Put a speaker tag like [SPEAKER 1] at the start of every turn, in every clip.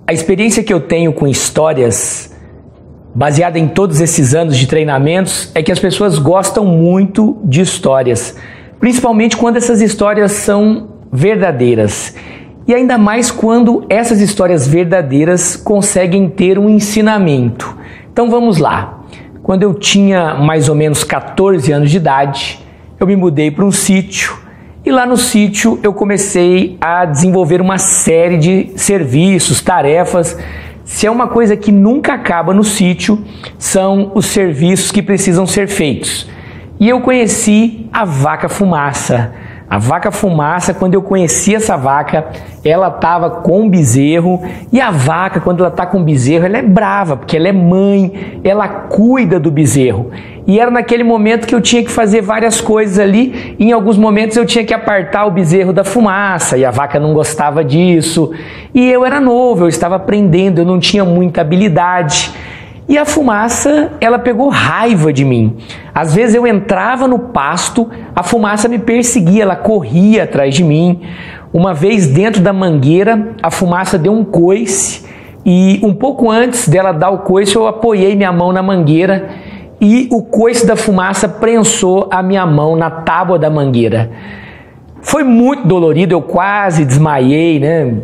[SPEAKER 1] A experiência que eu tenho com histórias, baseada em todos esses anos de treinamentos, é que as pessoas gostam muito de histórias, principalmente quando essas histórias são verdadeiras. E ainda mais quando essas histórias verdadeiras conseguem ter um ensinamento. Então vamos lá. Quando eu tinha mais ou menos 14 anos de idade, eu me mudei para um sítio. E lá no sítio eu comecei a desenvolver uma série de serviços, tarefas. Se é uma coisa que nunca acaba no sítio, são os serviços que precisam ser feitos. E eu conheci a vaca fumaça. A vaca fumaça, quando eu conheci essa vaca, ela estava com o bezerro. E a vaca, quando ela está com o bezerro, ela é brava, porque ela é mãe, ela cuida do bezerro. E era naquele momento que eu tinha que fazer várias coisas ali. E em alguns momentos eu tinha que apartar o bezerro da fumaça, e a vaca não gostava disso. E eu era novo, eu estava aprendendo, eu não tinha muita habilidade. E a fumaça, ela pegou raiva de mim. Às vezes eu entrava no pasto, a fumaça me perseguia, ela corria atrás de mim. Uma vez dentro da mangueira, a fumaça deu um coice, e um pouco antes dela dar o coice, eu apoiei minha mão na mangueira, e o coice da fumaça prensou a minha mão na tábua da mangueira. Foi muito dolorido, eu quase desmaiei, né?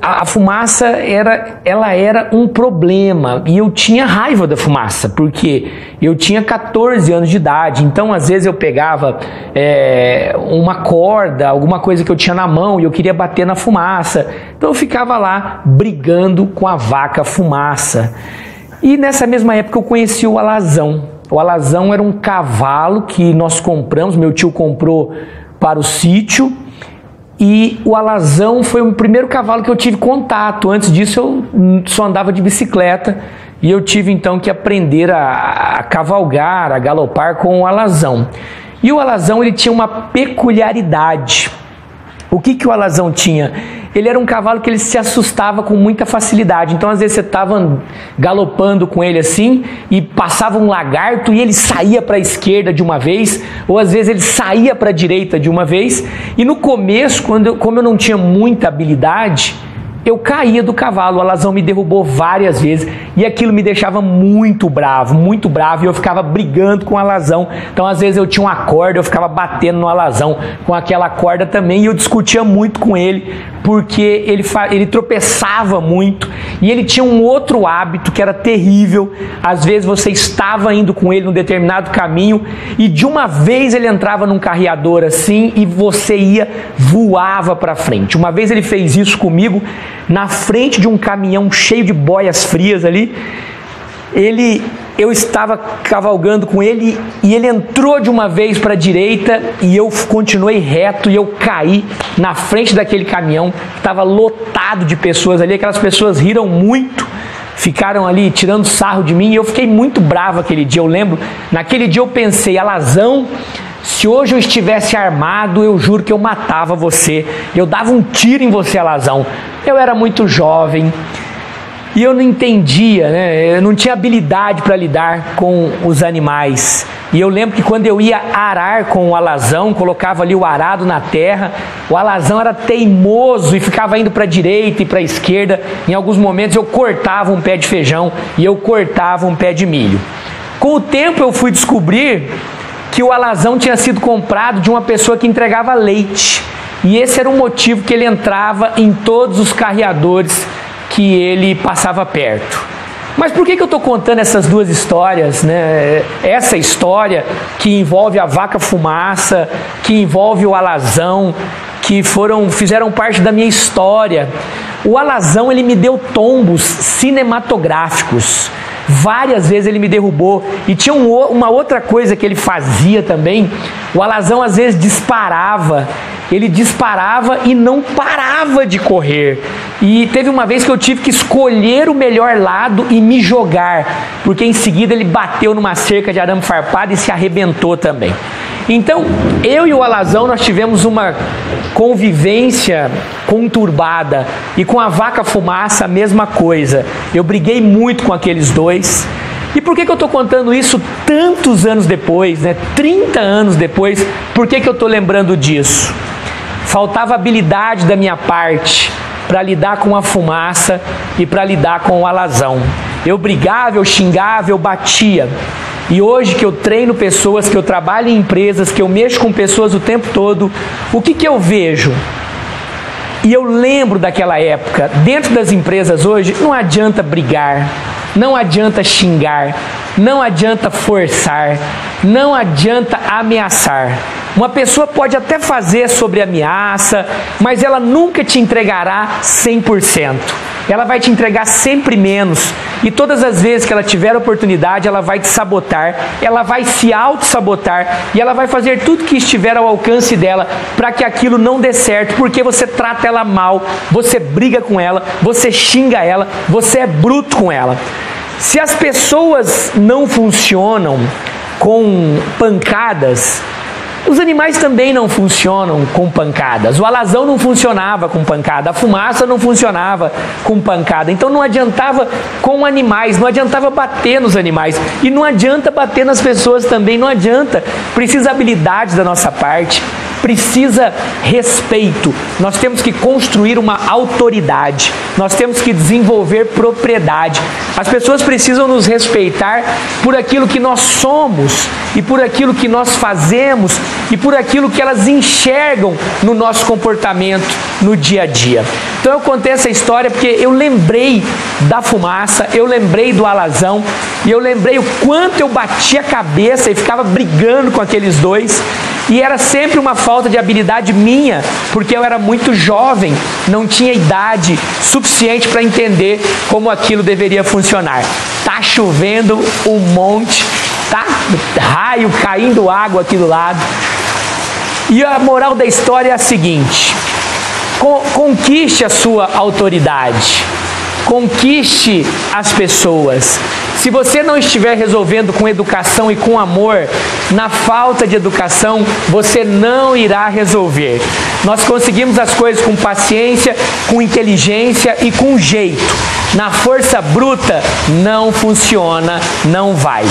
[SPEAKER 1] A fumaça era um problema, e eu tinha raiva da fumaça, porque eu tinha 14 anos de idade. Então às vezes eu pegava uma corda, alguma coisa que eu tinha na mão, e eu queria bater na fumaça. Então eu ficava lá brigando com a vaca fumaça. E nessa mesma época eu conheci o alazão. O alazão era um cavalo que nós compramos, meu tio comprou para o sítio. E o alazão foi o primeiro cavalo que eu tive contato. Antes disso eu só andava de bicicleta, e eu tive então que aprender a cavalgar, a galopar com o alazão. E o alazão, ele tinha uma peculiaridade. O que o alazão tinha? Ele era um cavalo que ele se assustava com muita facilidade. Então às vezes você estava galopando com ele assim, e passava um lagarto e ele saía para a esquerda de uma vez, ou às vezes ele saía para a direita de uma vez. E no começo, como eu não tinha muita habilidade, eu caía do cavalo. O alazão me derrubou várias vezes, e aquilo me deixava muito bravo, e eu ficava brigando com o alazão. Então às vezes eu tinha uma corda, eu ficava batendo no alazão com aquela corda também, e eu discutia muito com ele, porque ele tropeçava muito, e ele tinha um outro hábito que era terrível. Às vezes você estava indo com ele num determinado caminho, e de uma vez ele entrava num carreador assim, e você voava para frente. Uma vez ele fez isso comigo, na frente de um caminhão cheio de boias frias ali. Eu estava cavalgando com ele, e ele entrou de uma vez para a direita, e eu continuei reto, e eu caí na frente daquele caminhão. Estava lotado de pessoas ali, aquelas pessoas riram muito, ficaram ali tirando sarro de mim, e eu fiquei muito bravo aquele dia. Eu lembro, naquele dia eu pensei: alazão, se hoje eu estivesse armado, eu juro que eu matava você, eu dava um tiro em você, alazão. Eu era muito jovem, e eu não entendia, né? Eu não tinha habilidade para lidar com os animais. E eu lembro que quando eu ia arar com o alazão, colocava ali o arado na terra, o alazão era teimoso e ficava indo para a direita e para a esquerda. Em alguns momentos eu cortava um pé de feijão e eu cortava um pé de milho. Com o tempo eu fui descobrir que o alazão tinha sido comprado de uma pessoa que entregava leite. E esse era o motivo que ele entrava em todos os carreadores que ele passava perto. Mas por que eu estou contando essas duas histórias, né? Essa história que envolve a vaca fumaça, que envolve o alazão, que fizeram parte da minha história. O alazão, ele me deu tombos cinematográficos. Várias vezes ele me derrubou. E tinha uma outra coisa que ele fazia também. O alazão às vezes disparava. Ele disparava e não parava de correr. E teve uma vez que eu tive que escolher o melhor lado e me jogar, porque em seguida ele bateu numa cerca de arame farpado e se arrebentou também. Então, eu e o alazão, nós tivemos uma convivência conturbada. E com a vaca fumaça, a mesma coisa. Eu briguei muito com aqueles dois. E por que eu estou contando isso tantos anos depois, né? 30 anos depois? Por que eu estou lembrando disso? Faltava habilidade da minha parte para lidar com a fumaça e para lidar com o alazão. Eu brigava, eu xingava, eu batia. E hoje que eu treino pessoas, que eu trabalho em empresas, que eu mexo com pessoas o tempo todo, o que eu vejo? E eu lembro daquela época, dentro das empresas hoje, não adianta brigar, não adianta xingar, não adianta forçar, não adianta ameaçar. Uma pessoa pode até fazer sobre ameaça, mas ela nunca te entregará 100%. Ela vai te entregar sempre menos. E todas as vezes que ela tiver oportunidade, ela vai te sabotar, ela vai se auto-sabotar e ela vai fazer tudo que estiver ao alcance dela para que aquilo não dê certo, porque você trata ela mal, você briga com ela, você xinga ela, você é bruto com ela. Se as pessoas não funcionam com pancadas, os animais também não funcionam com pancadas. O alazão não funcionava com pancada, a fumaça não funcionava com pancada. Então não adiantava com animais, não adiantava bater nos animais. E não adianta bater nas pessoas também, não adianta. Precisa habilidade da nossa parte, precisa respeito. Nós temos que construir uma autoridade, nós temos que desenvolver propriedade. As pessoas precisam nos respeitar por aquilo que nós somos e por aquilo que nós fazemos e por aquilo que elas enxergam no nosso comportamento no dia a dia. Então eu contei essa história porque eu lembrei da fumaça, eu lembrei do alazão e eu lembrei o quanto eu batia a cabeça e ficava brigando com aqueles dois. E era sempre uma falta de habilidade minha, porque eu era muito jovem, não tinha idade suficiente para entender como aquilo deveria funcionar. Tá chovendo um monte, tá raio caindo água aqui do lado. E a moral da história é a seguinte: conquiste a sua autoridade, conquiste as pessoas. Se você não estiver resolvendo com educação e com amor, na falta de educação, você não irá resolver. Nós conseguimos as coisas com paciência, com inteligência e com jeito. Na força bruta, não funciona, não vai.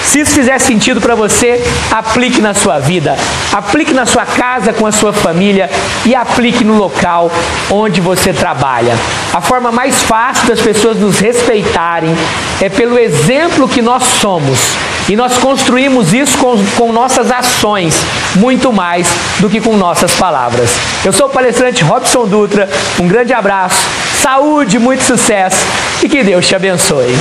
[SPEAKER 1] Se isso fizer sentido para você, aplique na sua vida, aplique na sua casa com a sua família e aplique no local onde você trabalha. A forma mais fácil das pessoas nos respeitarem é pelo exemplo que nós somos. E nós construímos isso com nossas ações, muito mais do que com nossas palavras. Eu sou o palestrante Robson Dutra, um grande abraço, saúde, muito sucesso e que Deus te abençoe.